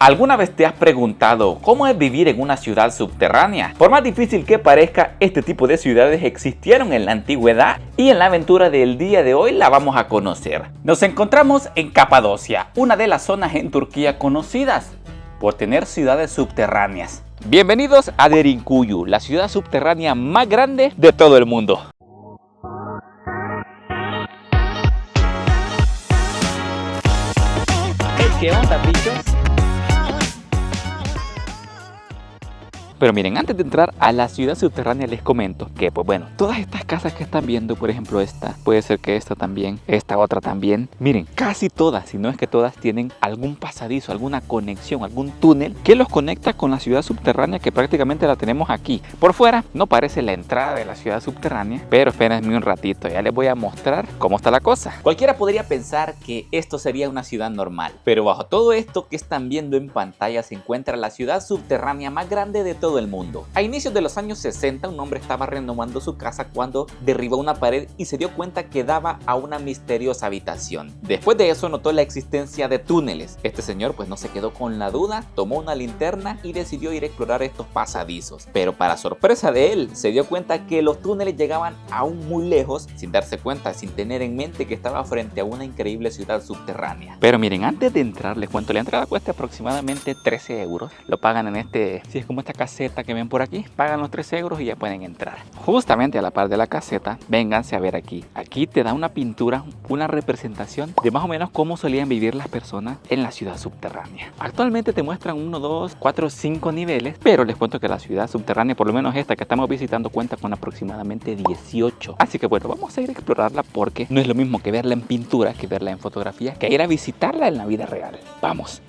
¿Alguna vez te has preguntado cómo es vivir en una ciudad subterránea? Por más difícil que parezca, este tipo de ciudades existieron en la antigüedad y en la aventura del día de hoy la vamos a conocer. Nos encontramos en Capadocia, una de las zonas en Turquía conocidas por tener ciudades subterráneas. Bienvenidos a Derinkuyu, la ciudad subterránea más grande de todo el mundo. ¿Qué onda, bichos? Pero miren, antes de entrar a la ciudad subterránea les comento que, pues bueno, todas estas casas que están viendo, por ejemplo esta, puede ser que esta también, esta otra también, miren, casi todas, si no es que todas tienen algún pasadizo, alguna conexión, algún túnel que los conecta con la ciudad subterránea que prácticamente la tenemos aquí. Por fuera no parece la entrada de la ciudad subterránea, pero espérenme un ratito, ya les voy a mostrar cómo está la cosa. Cualquiera podría pensar que esto sería una ciudad normal, pero bajo todo esto que están viendo en pantalla se encuentra la ciudad subterránea más grande de todo el mundo. A inicios de los años 60, un hombre estaba renovando su casa cuando derribó una pared y se dio cuenta que daba a una misteriosa habitación. Después de eso notó la existencia de túneles. Este señor pues no se quedó con la duda, tomó una linterna y decidió ir a explorar estos pasadizos. Pero para sorpresa de él, se dio cuenta que los túneles llegaban aún muy lejos, sin darse cuenta, sin tener en mente que estaba frente a una increíble ciudad subterránea. Pero miren, antes de entrar les cuento, la entrada cuesta aproximadamente 13 euros. Lo pagan en si es como esta caseta que ven por aquí, pagan los 13 euros y ya pueden entrar. Justamente a la par de la caseta, vénganse a ver aquí. Aquí te da una pintura, una representación de más o menos cómo solían vivir las personas en la ciudad subterránea. Actualmente te muestran 1, 2, 4, 5 niveles, pero les cuento que la ciudad subterránea, por lo menos esta que estamos visitando, cuenta con aproximadamente 18. Así que bueno, vamos a ir a explorarla porque no es lo mismo que verla en pintura, que verla en fotografía, que ir a visitarla en la vida real. Vamos.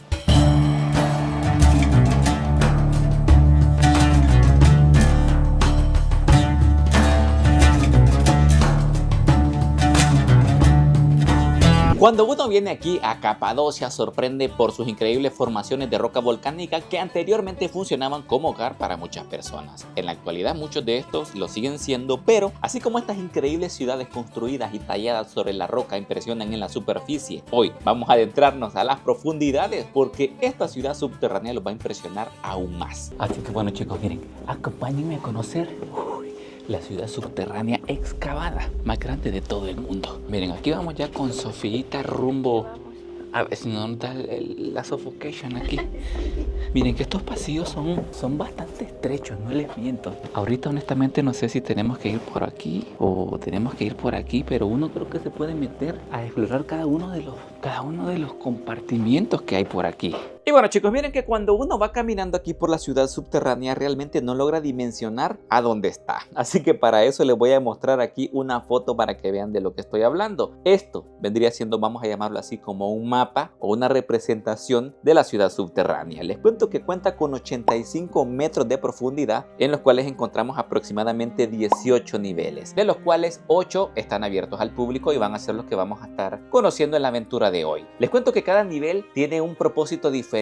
Cuando uno viene aquí a Capadocia sorprende por sus increíbles formaciones de roca volcánica que anteriormente funcionaban como hogar para muchas personas. En la actualidad muchos de estos lo siguen siendo, pero así como estas increíbles ciudades construidas y talladas sobre la roca impresionan en la superficie, hoy vamos a adentrarnos a las profundidades porque esta ciudad subterránea los va a impresionar aún más. Así que bueno chicos, miren, acompáñenme a conocer la ciudad subterránea excavada más grande de todo el mundo. Miren, aquí vamos ya con Sofita rumbo a ver si no nota la suffocation aquí. Miren que estos pasillos son bastante estrechos, no les miento. Ahorita honestamente no sé si tenemos que ir por aquí o tenemos que ir por aquí, pero uno creo que se puede meter a explorar cada uno de los compartimientos que hay por aquí. Y bueno chicos, miren que cuando uno va caminando aquí por la ciudad subterránea realmente no logra dimensionar a dónde está. Así que para eso les voy a mostrar aquí una foto para que vean de lo que estoy hablando. Esto vendría siendo, vamos a llamarlo así, como un mapa o una representación de la ciudad subterránea. Les cuento que cuenta con 85 metros de profundidad, en los cuales encontramos aproximadamente 18 niveles, de los cuales 8 están abiertos al público y van a ser los que vamos a estar conociendo en la aventura de hoy. Les cuento que cada nivel tiene un propósito diferente.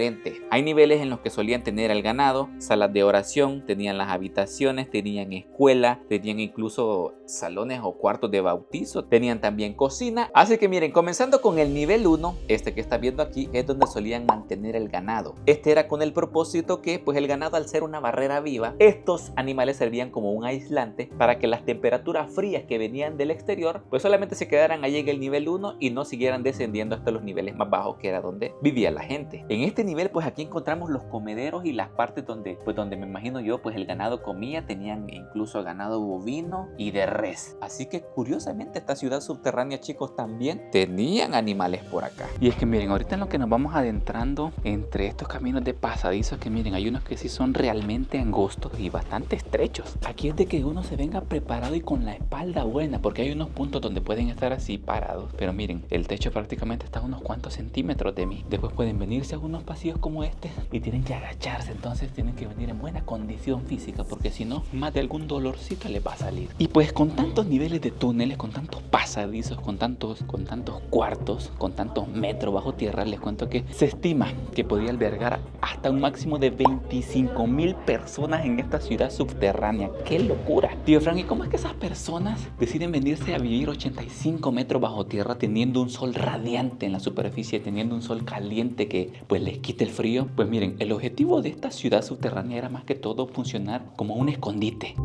Hay niveles en los que solían tener el ganado, salas de oración, tenían las habitaciones, tenían escuela, tenían incluso salones o cuartos de bautizo, tenían también cocina. Así que miren, comenzando con el nivel 1, este que está viendo aquí es donde solían mantener el ganado. Este era con el propósito que pues el ganado, al ser una barrera viva, estos animales servían como un aislante para que las temperaturas frías que venían del exterior pues solamente se quedaran ahí en el nivel 1 y no siguieran descendiendo hasta los niveles más bajos, que era donde vivía la gente. En este nivel pues aquí encontramos los comederos y las partes donde me imagino yo pues el ganado comía. Tenían incluso ganado bovino y de res. Así que curiosamente esta ciudad subterránea chicos también tenían animales por acá. Y es que miren, ahorita en lo que nos vamos adentrando entre estos caminos de pasadizos, que miren, hay unos que sí son realmente angostos y bastante estrechos. Aquí es de que uno se venga preparado y con la espalda buena, porque hay unos puntos donde pueden estar así parados, pero miren, el techo prácticamente está a unos cuantos centímetros de mí. Después pueden venirse a unos pasillos como este y tienen que agacharse, entonces tienen que venir en buena condición física, porque si no, más de algún dolorcito les va a salir. Y pues con tantos niveles de túneles, con tantos pasadizos, con tantos cuartos, con tantos metros bajo tierra, les cuento que se estima que podía albergar hasta hasta un máximo de 25.000 personas en esta ciudad subterránea. ¡Qué locura! Tío Frank, ¿y cómo es que esas personas deciden venirse a vivir 85 metros bajo tierra teniendo un sol radiante en la superficie, teniendo un sol caliente que pues les quite el frío? Pues miren, el objetivo de esta ciudad subterránea era más que todo funcionar como un escondite.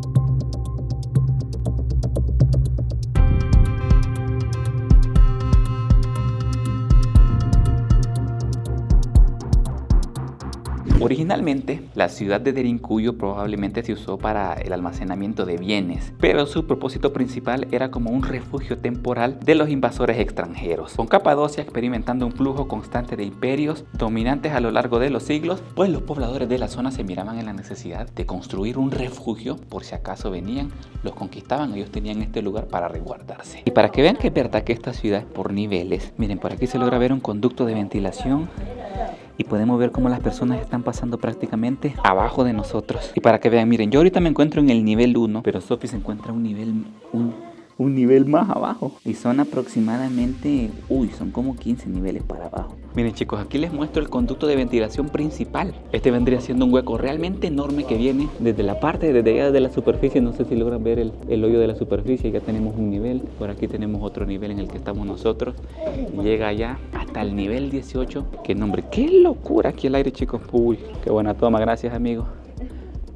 Originalmente, la ciudad de Derinkuyu probablemente se usó para el almacenamiento de bienes, pero su propósito principal era como un refugio temporal de los invasores extranjeros. Con Capadocia experimentando un flujo constante de imperios dominantes a lo largo de los siglos, pues los pobladores de la zona se miraban en la necesidad de construir un refugio por si acaso venían, los conquistaban, ellos tenían este lugar para resguardarse. Y para que vean que es verdad que esta ciudad es por niveles, miren, por aquí se logra ver un conducto de ventilación y podemos ver cómo las personas están pasando prácticamente abajo de nosotros. Y para que vean, miren, yo ahorita me encuentro en el nivel 1, pero Sophie se encuentra un nivel más abajo. Y son aproximadamente, son como 15 niveles para abajo. Miren chicos, aquí les muestro el conducto de ventilación principal. Este vendría siendo un hueco realmente enorme que viene desde la parte, desde allá de la superficie. No sé si logran ver el hoyo de la superficie. Ya tenemos un nivel, por aquí tenemos otro nivel en el que estamos nosotros. Y llega allá hasta el nivel 18. ¡Qué nombre! ¡Qué locura aquí el aire, chicos! Uy, qué buena toma, gracias amigo.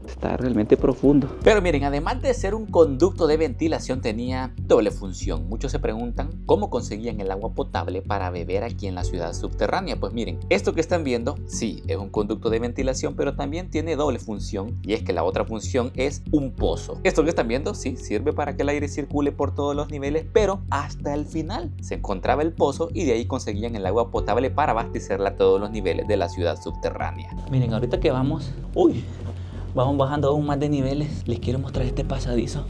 Está realmente profundo. Pero miren, además de ser un conducto de ventilación, tenía doble función. Muchos se preguntan cómo conseguían el agua potable para beber aquí en la ciudad subterránea. Pues miren, esto que están viendo, sí, es un conducto de ventilación, pero también tiene doble función. Y es que la otra función es un pozo. Esto que están viendo, sí, sirve para que el aire circule por todos los niveles, pero hasta el final se encontraba el pozo y de ahí conseguían el agua potable para abastecerla a todos los niveles de la ciudad subterránea. Miren, ahorita que vamos bajando aún más de niveles, les quiero mostrar este pasadizo.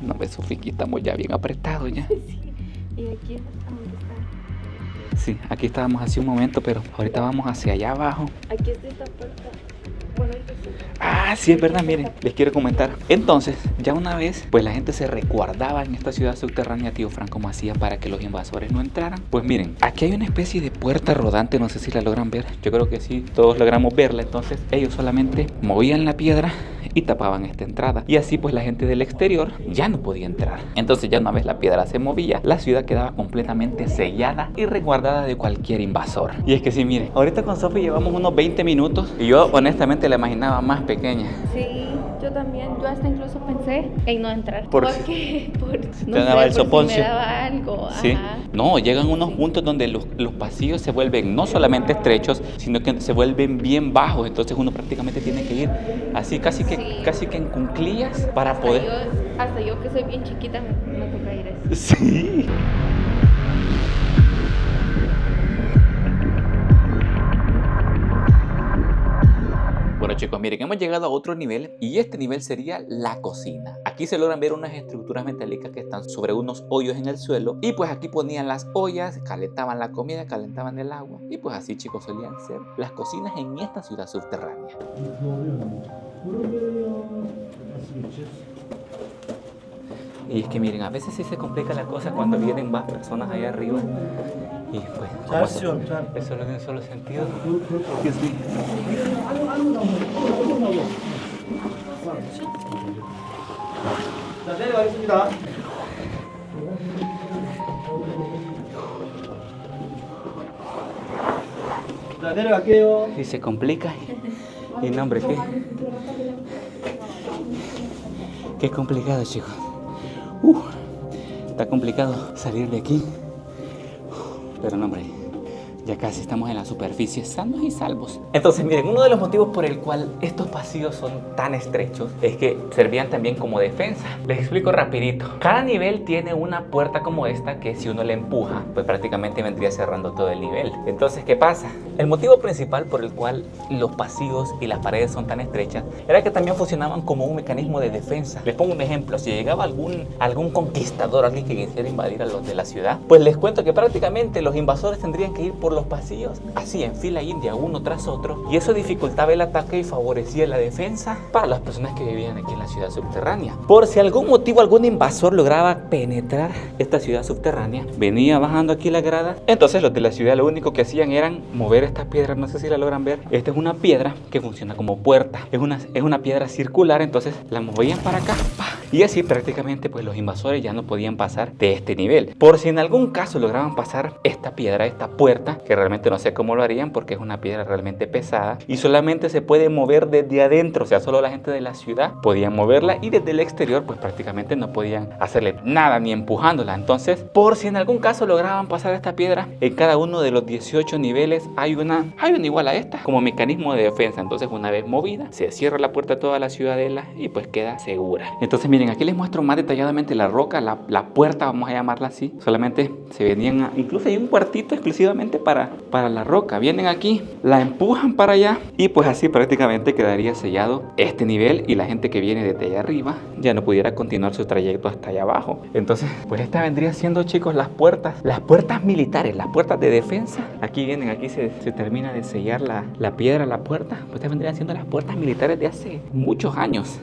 No me Sofía, aquí estamos ya bien apretados ya. Sí, y aquí está. Sí, aquí estábamos hace un momento, pero ahorita vamos hacia allá abajo. Aquí está esta puerta. Bueno, ahí sí. Ah, sí, es verdad, miren, les quiero comentar. Entonces, ya una vez, pues la gente se resguardaba en esta ciudad subterránea, tío Frank, como hacía para que los invasores no entraran. Pues miren, aquí hay una especie de puerta rodante, no sé si la logran ver. Yo creo que sí, todos logramos verla. Entonces, ellos solamente movían la piedra y tapaban esta entrada. Y así, pues la gente del exterior ya no podía entrar. Entonces, ya una vez la piedra se movía, la ciudad quedaba completamente sellada y resguardada de cualquier invasor. Y es que sí, miren, ahorita con Sophie llevamos unos 20 minutos y yo honestamente la imaginaba más pequeña. Sí, yo también. Yo hasta incluso pensé en no entrar. Porque no te daba sé, el soponcio. Si me daba algo. Sí. Ajá. No, llegan unos puntos donde los pasillos se vuelven no solamente estrechos, sino que se vuelven bien bajos. Entonces uno prácticamente tiene que ir así casi que en cuclillas para poder. Hasta yo que soy bien chiquita me toca ir así. Sí. Bueno chicos, miren, hemos llegado a otro nivel y este nivel sería la cocina. Aquí se logran ver unas estructuras metálicas que están sobre unos hoyos en el suelo y pues aquí ponían las ollas, calentaban la comida, calentaban el agua y pues así chicos solían ser las cocinas en esta ciudad subterránea. Y es que miren, a veces sí se complica la cosa cuando vienen más personas allá arriba. Y pues, como eso no tiene solo sentido. Dios mío. Y se complica. Y no, hombre, qué complicado, chicos. Está complicado salir de aquí. Pero no, hombre, ya casi estamos en la superficie, sanos y salvos. Entonces, miren, uno de los motivos por el cual estos pasillos son tan estrechos es que servían también como defensa. Les explico rapidito. Cada nivel tiene una puerta como esta que si uno la empuja, pues prácticamente vendría cerrando todo el nivel. Entonces, ¿qué pasa? El motivo principal por el cual los pasillos y las paredes son tan estrechas era que también funcionaban como un mecanismo de defensa. Les pongo un ejemplo. Si llegaba algún conquistador, alguien que quisiera invadir a los de la ciudad, pues les cuento que prácticamente los invasores tendrían que ir por los pasillos, así en fila india, uno tras otro, y eso dificultaba el ataque y favorecía la defensa para las personas que vivían aquí en la ciudad subterránea. Por si algún motivo algún invasor lograba penetrar esta ciudad subterránea, venía bajando aquí la grada, entonces los de la ciudad lo único que hacían eran mover estas piedras, no sé si la logran ver. Esta es una piedra que funciona como puerta, es una piedra circular, entonces la movían para acá, y así prácticamente pues los invasores ya no podían pasar de este nivel. Por si en algún caso lograban pasar esta piedra, esta puerta, que realmente no sé cómo lo harían porque es una piedra realmente pesada y solamente se puede mover desde adentro, o sea, solo la gente de la ciudad podía moverla, y desde el exterior pues prácticamente no podían hacerle nada ni empujándola. Entonces, por si en algún caso lograban pasar esta piedra, en cada uno de los 18 niveles hay una igual a esta como mecanismo de defensa. Entonces, una vez movida, se cierra la puerta de toda la ciudadela y pues queda segura. Entonces, miren, aquí les muestro más detalladamente la roca, la puerta, vamos a llamarla así. Solamente se venían, incluso hay un cuartito exclusivamente para la roca. Vienen aquí, la empujan para allá y pues así prácticamente quedaría sellado este nivel, y la gente que viene desde allá arriba ya no pudiera continuar su trayecto hasta allá abajo. Entonces, pues esta vendría siendo, chicos, las puertas militares, las puertas de defensa. Aquí vienen, aquí se termina de sellar la piedra, la puerta. Pues estas vendrían siendo las puertas militares de hace muchos años.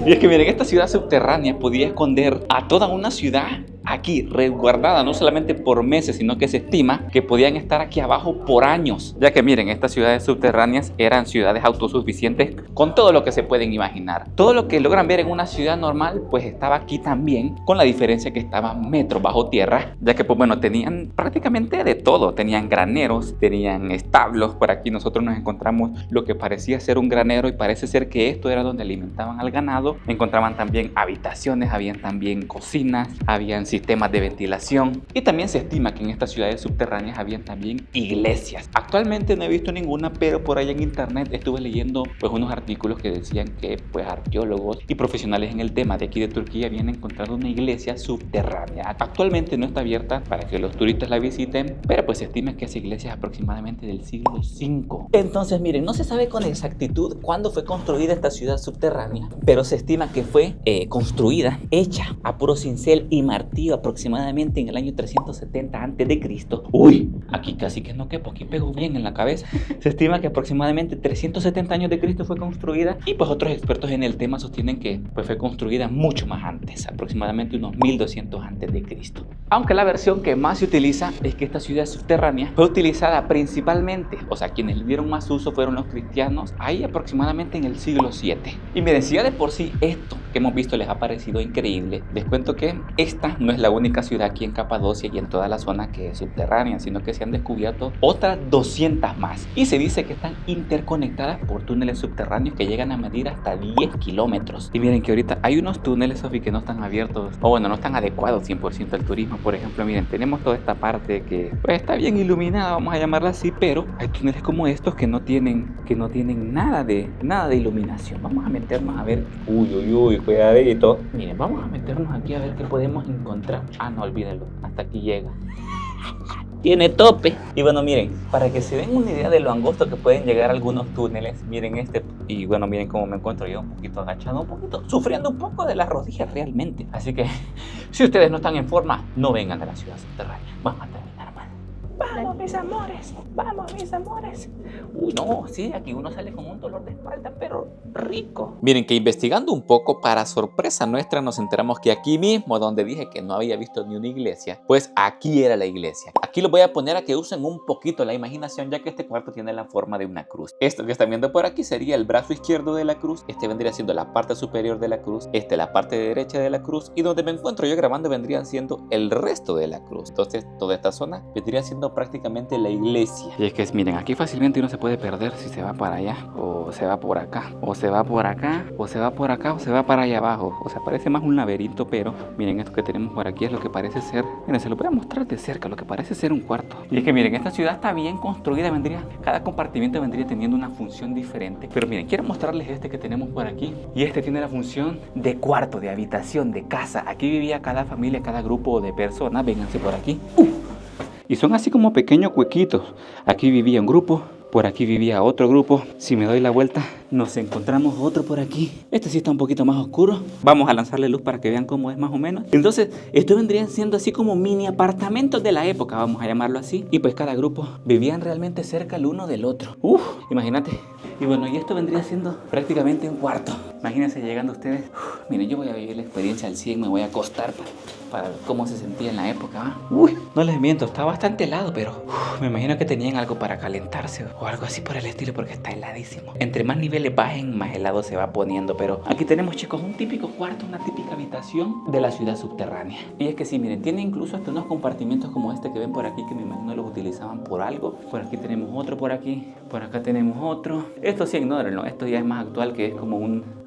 Y es que miren, esta ciudad subterránea podía esconder a toda una ciudad aquí resguardada, no solamente por meses, sino que se estima que podían estar aquí abajo por años, ya que miren, estas ciudades subterráneas eran ciudades autosuficientes con todo lo que se pueden imaginar. Todo lo que logran ver en una ciudad normal pues estaba aquí también, con la diferencia que estaban metros bajo tierra, ya que pues bueno, tenían prácticamente de todo. Tenían graneros, tenían establos. Por aquí nosotros nos encontramos lo que parecía ser un granero y parece ser que esto era donde alimentaban al ganado. Encontraban también habitaciones, habían también cocinas, habían sistemas de ventilación, y también se estima que en estas ciudades subterráneas habían también iglesias. Actualmente no he visto ninguna, pero por ahí en internet estuve leyendo pues unos artículos que decían que pues arqueólogos y profesionales en el tema de aquí de Turquía habían encontrado una iglesia subterránea. Actualmente no está abierta para que los turistas la visiten, pero pues se estima que esa iglesia es aproximadamente del siglo V. Entonces miren, no se sabe con exactitud cuándo fue construida esta ciudad subterránea, pero se estima que fue construida, hecha a puro cincel y martillo aproximadamente en el año 370 a.C. Uy, aquí casi que no quepo, aquí pego bien en la cabeza. Se estima que aproximadamente 370 años de Cristo fue construida, y pues otros expertos en el tema sostienen que pues fue construida mucho más antes, aproximadamente unos 1200 a.C. Aunque la versión que más se utiliza es que esta ciudad subterránea fue utilizada principalmente, o sea, quienes le dieron más uso fueron los cristianos, ahí aproximadamente en el siglo VII. Y miren, si ya de por sí esto que hemos visto les ha parecido increíble, les cuento que esta no es la única ciudad aquí en Capadocia y en toda la zona que es subterránea, sino que se han descubierto otras 200 más, y se dice que están interconectadas por túneles subterráneos que llegan a medir hasta 10 kilómetros. Y miren que ahorita hay unos túneles, Sofi, que no están abiertos, o bueno, no están adecuados 100% al turismo. Por ejemplo, miren, tenemos toda esta parte que pues está bien iluminada, vamos a llamarla así, pero hay túneles como estos que no tienen nada de iluminación. Vamos a meternos a ver. Uy, cuidadito. Miren, vamos a meternos aquí a ver qué podemos encontrar. Ah, no, olvídenlo, hasta aquí llega. Tiene tope. Y bueno, miren, para que se den una idea de lo angosto que pueden llegar algunos túneles, miren este. Y bueno, miren cómo me encuentro yo, un poquito agachado, un poquito, sufriendo un poco de las rodillas realmente. Así que, si ustedes no están en forma, no vengan a la ciudad subterránea. Vamos a terminar mal. Vamos, mis amores, vamos, mis amores. Uy, no, sí, aquí uno sale con un dolor de espalda, pero rico. Miren que investigando un poco, para sorpresa nuestra, nos enteramos que aquí mismo, donde dije que no había visto ni una iglesia, pues aquí era la iglesia. Aquí los voy a poner a que usen un poquito la imaginación, ya que este cuarto tiene la forma de una cruz. Esto que están viendo por aquí sería el brazo izquierdo de la cruz, este vendría siendo la parte superior de la cruz, la parte derecha de la cruz, y donde me encuentro yo grabando vendrían siendo el resto de la cruz. Entonces toda esta zona vendría siendo prácticamente la iglesia. Y es que miren, aquí fácilmente uno se puede perder si se va para allá, o se va por acá, o se va por acá, o se va por acá, o se va para allá abajo. O sea, parece más un laberinto, pero miren, esto que tenemos por aquí es lo que parece ser, miren, se lo voy a mostrar de cerca, lo que parece ser un cuarto. Y es que miren, esta ciudad está bien construida, cada compartimento vendría teniendo una función diferente. Pero miren, quiero mostrarles este que tenemos por aquí, y este tiene la función de cuarto, de habitación, de casa. Aquí vivía cada familia, cada grupo de personas. Vénganse por aquí. Y son así como pequeños huequitos. Aquí vivía un grupo, por aquí vivía otro grupo. Si me doy la vuelta, nos encontramos otro por aquí. Este sí está un poquito más oscuro. Vamos a lanzarle luz para que vean cómo es más o menos. Entonces, estos vendrían siendo así como mini apartamentos de la época, vamos a llamarlo así. Y pues cada grupo vivían realmente cerca el uno del otro. Imagínate. Y bueno, y esto vendría siendo prácticamente un cuarto. Imagínense llegando ustedes. Miren, yo voy a vivir la experiencia al 100, me voy a acostar para ver cómo se sentía en la época, ¿va? No les miento, está bastante helado, pero me imagino que tenían algo para calentarse o algo así por el estilo, porque está heladísimo. Entre más niveles bajen, más helado se va poniendo. Pero aquí tenemos, chicos, un típico cuarto, una típica habitación de la ciudad subterránea. Y es que sí, miren, tiene incluso hasta unos compartimientos como este que ven por aquí, que me imagino los utilizaban por algo. Por aquí tenemos otro por aquí, por acá tenemos otro. Esto sí, ignórenlo, esto ya es más actual, que es como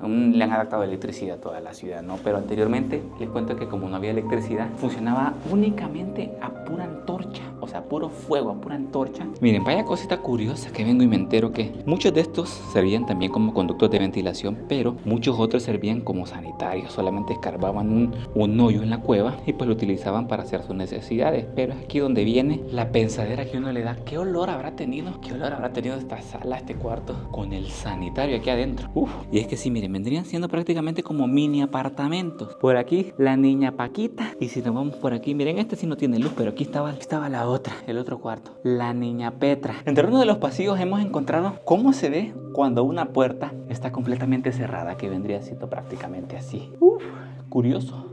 le han adaptado electricidad a toda la ciudad, ¿no? Pero anteriormente les cuento que como no había electricidad, funcionaba únicamente a pura antorcha, o sea, puro fuego, a pura antorcha. Miren, vaya cosita curiosa que vengo y me entero que muchos de estos servían también como conductos de ventilación, pero muchos otros servían como sanitarios. Solamente escarbaban un hoyo en la cueva y pues lo utilizaban para hacer sus necesidades. Pero es aquí donde viene la pensadera que uno le da. ¿Qué olor habrá tenido? ¿Qué olor habrá tenido esta sala, este cuarto, con el sanitario aquí adentro? Y es que sí, miren, vendrían siendo prácticamente como mini apartamentos. Por aquí la niña Paquita, y si nos vamos por aquí, miren, este sí no tiene luz, pero aquí estaba la otra, el otro cuarto, la niña Petra. Entre uno de los pasillos hemos encontrado cómo se ve cuando una puerta está completamente cerrada, que vendría siendo prácticamente así. Curioso.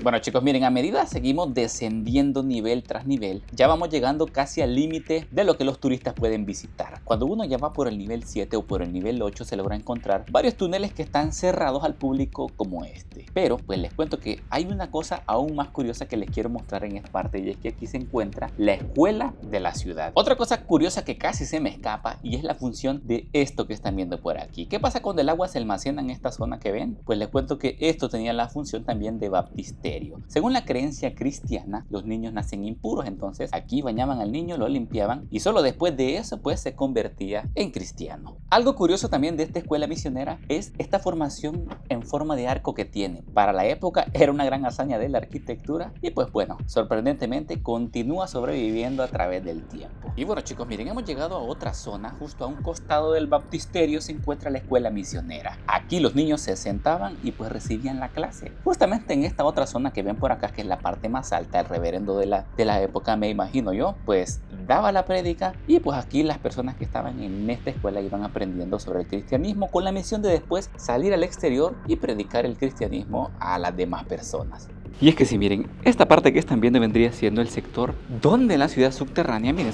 Bueno, chicos, miren, a medida seguimos descendiendo nivel tras nivel, ya vamos llegando casi al límite de lo que los turistas pueden visitar. Cuando uno ya va por el nivel 7 o por el nivel 8, se logra encontrar varios túneles que están cerrados al público como este. Pero pues les cuento que hay una cosa aún más curiosa que les quiero mostrar en esta parte, y es que aquí se encuentra la escuela de la ciudad. Otra cosa curiosa que casi se me escapa, y es la función de esto que están viendo por aquí. ¿Qué pasa cuando el agua se almacena en esta zona que ven? Pues les cuento que esto tenía la función también de baptisterio. Según la creencia cristiana, los niños nacen impuros, entonces aquí bañaban al niño, lo limpiaban y solo después de eso pues se convertía en cristiano. Algo curioso también de esta escuela misionera es esta formación en forma de arco que tiene. Para la época era una gran hazaña de la arquitectura y pues bueno, sorprendentemente continúa sobreviviendo a través del tiempo. Y bueno, chicos, miren, hemos llegado a otra zona. Justo a un costado del baptisterio se encuentra la escuela misionera. Aquí los niños se sentaban y pues recibían la clase. Justamente en esta otra zona que ven por acá, que es la parte más alta, el reverendo de la época, me imagino yo, pues daba la prédica, y pues aquí las personas que estaban en esta escuela iban aprendiendo sobre el cristianismo con la misión de después salir al exterior y predicar el cristianismo a las demás personas. Y es que si miren, esta parte que están viendo vendría siendo el sector donde la ciudad subterránea, miren,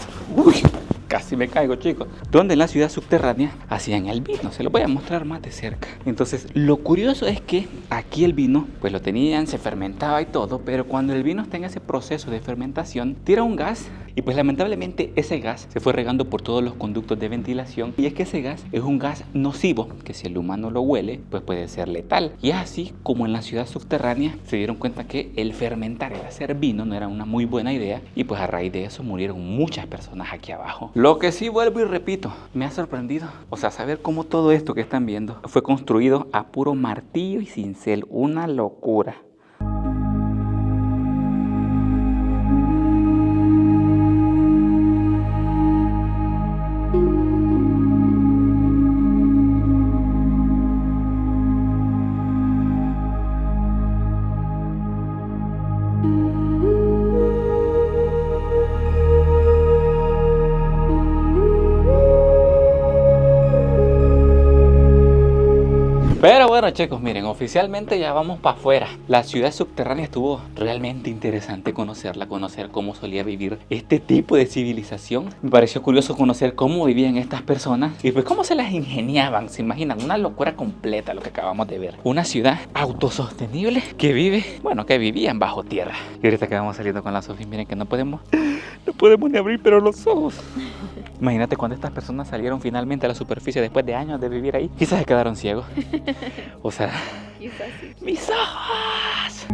casi me caigo, chicos, donde en la ciudad subterránea hacían el vino. Se lo voy a mostrar más de cerca. Entonces, lo curioso es que aquí el vino, pues lo tenían, se fermentaba y todo, pero cuando el vino está en ese proceso de fermentación, tira un gas, y pues lamentablemente ese gas se fue regando por todos los conductos de ventilación, y es que ese gas es un gas nocivo, que si el humano lo huele, pues puede ser letal. Y es así como en la ciudad subterránea se dieron cuenta que el fermentar, el hacer vino, no era una muy buena idea, y pues a raíz de eso murieron muchas personas aquí abajo. Lo que sí, vuelvo y repito, me ha sorprendido, o sea, saber cómo todo esto que están viendo fue construido a puro martillo y cincel. Una locura. Pero bueno, chicos, miren, oficialmente ya vamos para afuera. La ciudad subterránea estuvo realmente interesante conocerla, conocer cómo solía vivir este tipo de civilización. Me pareció curioso conocer cómo vivían estas personas y pues cómo se las ingeniaban. Se imaginan, una locura completa lo que acabamos de ver. Una ciudad autosostenible que vivían bajo tierra. Y ahorita que vamos saliendo con la Sofía, miren que no podemos ni abrir pero los ojos. Imagínate cuando estas personas salieron finalmente a la superficie después de años de vivir ahí. Quizás se quedaron ciegos. O sea, quizás sí. ¡Mis ojos!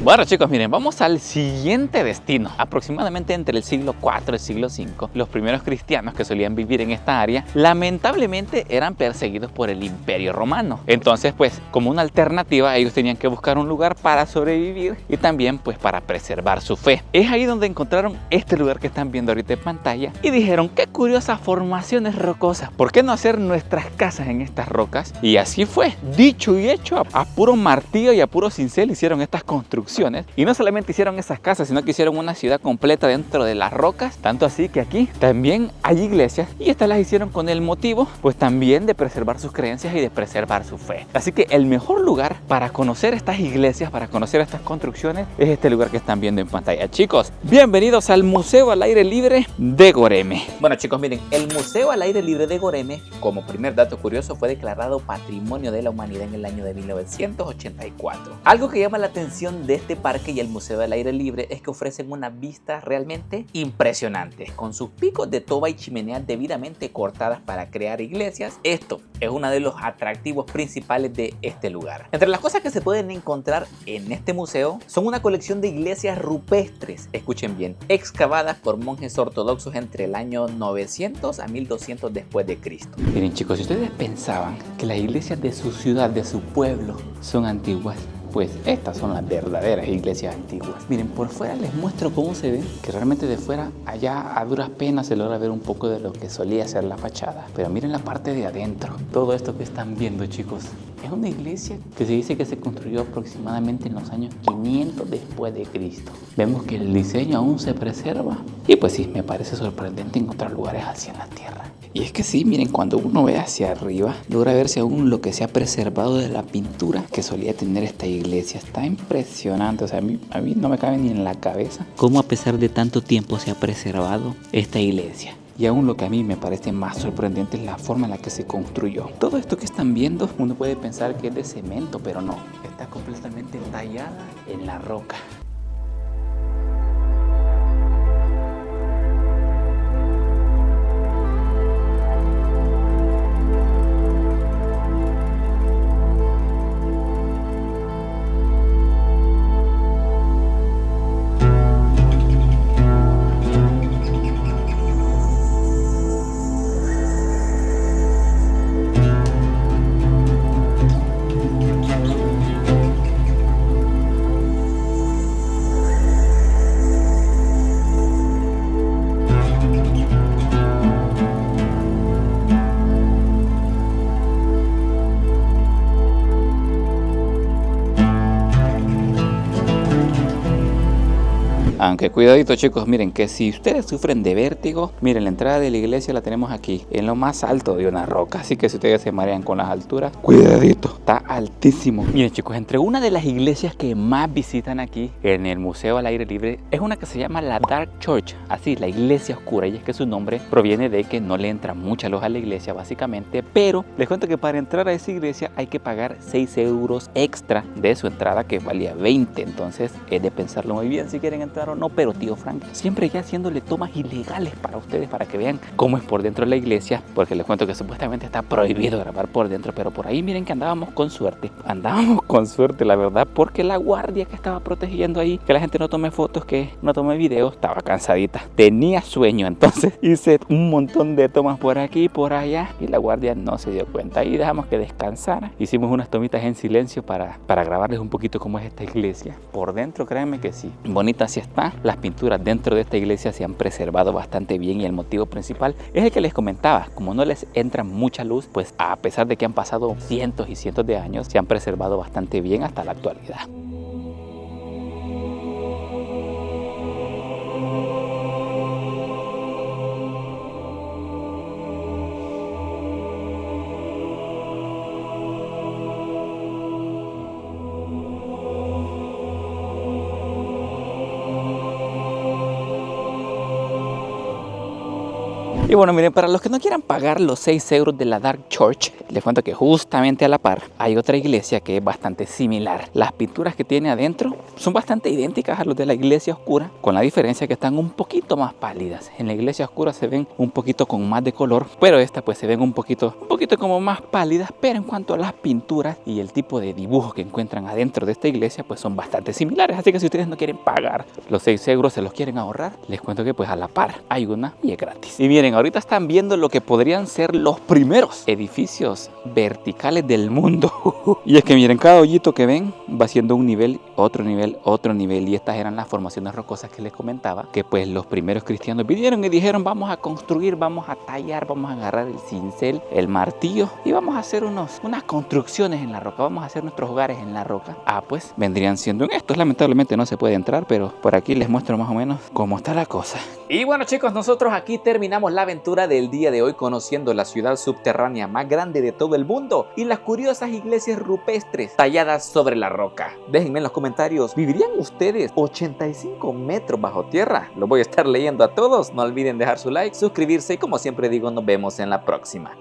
Bueno chicos, miren, vamos al siguiente destino. Aproximadamente entre el siglo IV y el siglo V, los primeros cristianos que solían vivir en esta área, lamentablemente eran perseguidos por el Imperio Romano. Entonces, pues, como una alternativa, ellos tenían que buscar un lugar para sobrevivir y también, pues, para preservar su fe. Es ahí donde encontraron este lugar que están viendo ahorita en pantalla y dijeron, qué curiosas formaciones rocosas, ¿por qué no hacer nuestras casas en estas rocas? Y así fue, dicho y hecho, a puro martillo y a puro cincel hicieron estas construcciones. Y no solamente hicieron esas casas, sino que hicieron una ciudad completa dentro de las rocas, tanto así que aquí también hay iglesias y estas las hicieron con el motivo, pues también de preservar sus creencias y de preservar su fe. Así que el mejor lugar para conocer estas iglesias, para conocer estas construcciones, es este lugar que están viendo en pantalla. Chicos, bienvenidos al Museo al Aire Libre de Goreme. Bueno chicos, miren, el Museo al Aire Libre de Goreme, como primer dato curioso, fue declarado Patrimonio de la Humanidad en el año de 1984. Algo que llama la atención de este parque y el Museo al Aire Libre es que ofrecen una vista realmente impresionante, con sus picos de toba y chimeneas debidamente cortadas para crear iglesias. Esto es uno de los atractivos principales de este lugar. Entre las cosas que se pueden encontrar en este museo son una colección de iglesias rupestres, escuchen bien, excavadas por monjes ortodoxos entre el año 900 a 1200 después de Cristo. Miren chicos, si ustedes pensaban que las iglesias de su ciudad, de su pueblo, son antiguas, pues estas son las verdaderas iglesias antiguas. Miren, por fuera les muestro cómo se ven, que realmente de fuera allá a duras penas se logra ver un poco de lo que solía ser la fachada. Pero miren la parte de adentro, todo esto que están viendo chicos. Es una iglesia que se dice que se construyó aproximadamente en los años 500 después de Cristo. Vemos que el diseño aún se preserva. Y pues sí, me parece sorprendente encontrar lugares así en la tierra. Y es que sí, miren, cuando uno ve hacia arriba, logra verse aún lo que se ha preservado de la pintura que solía tener esta iglesia. Está impresionante, o sea, a mí no me cabe ni en la cabeza cómo a pesar de tanto tiempo se ha preservado esta iglesia. Y aún lo que a mí me parece más sorprendente es la forma en la que se construyó. Todo esto que están viendo, uno puede pensar que es de cemento, pero no. Está completamente tallada en la roca. Aunque cuidadito chicos, miren que si ustedes sufren de vértigo, miren la entrada de la iglesia la tenemos aquí, en lo más alto de una roca. Así que si ustedes se marean con las alturas, cuidadito, está altísimo. Miren chicos, entre una de las iglesias que más visitan aquí en el Museo al Aire Libre es una que se llama la Dark Church, así, la iglesia oscura. Y es que su nombre proviene de que no le entra mucha luz a la iglesia básicamente, pero les cuento que para entrar a esa iglesia hay que pagar 6 euros extra de su entrada, que valía 20. Entonces es de pensarlo muy bien si quieren entrar o no. Pero tío Frank siempre ya haciéndole tomas ilegales para ustedes, para que vean cómo es por dentro de la iglesia, porque les cuento que supuestamente está prohibido grabar por dentro, pero por ahí miren que andábamos con suerte, la verdad, porque la guardia que estaba protegiendo ahí, que la gente no tome fotos, que no tome videos, estaba cansadita, tenía sueño. Entonces hice un montón de tomas por aquí y por allá y la guardia no se dio cuenta y dejamos que descansara. Hicimos unas tomitas en silencio para grabarles un poquito cómo es esta iglesia por dentro. Créanme que sí, bonita sí está. Las pinturas dentro de esta iglesia se han preservado bastante bien y el motivo principal es el que les comentaba. Como no les entra mucha luz, pues a pesar de que han pasado cientos y cientos de años, se han preservado bastante bien hasta la actualidad. Y bueno, miren, para los que no quieran pagar los 6 euros de la Dark Church, Les cuento que justamente a la par hay otra iglesia que es bastante similar. Las pinturas que tiene adentro son bastante idénticas a los de la iglesia oscura, con la diferencia que están un poquito más pálidas. En la iglesia oscura se ven un poquito con más de color, pero esta pues se ven un poquito como más pálidas. Pero en cuanto a las pinturas y el tipo de dibujo que encuentran adentro de esta iglesia, pues son bastante similares. Así que si ustedes no quieren pagar los 6 euros, se los quieren ahorrar, les cuento que pues a la par hay una y es gratis. Y miren, ahorita están viendo lo que podrían ser los primeros edificios verticales del mundo. Y es que miren, cada hoyito que ven va siendo un nivel, otro nivel, otro nivel. Y estas eran las formaciones rocosas que les comentaba, que pues los primeros cristianos vinieron y dijeron: vamos a construir, vamos a tallar, vamos a agarrar el cincel, el martillo y vamos a hacer unas construcciones en la roca, vamos a hacer nuestros hogares en la roca. Pues vendrían siendo en estos. Lamentablemente no se puede entrar, pero por aquí les muestro más o menos cómo está la cosa. Y bueno, chicos, nosotros aquí terminamos la aventura del día de hoy conociendo la ciudad subterránea más grande de todo el mundo y las curiosas iglesias rupestres talladas sobre la roca. Déjenme en los comentarios, ¿vivirían ustedes 85 metros bajo tierra? Los voy a estar leyendo a todos. No olviden dejar su like, suscribirse y como siempre digo, nos vemos en la próxima.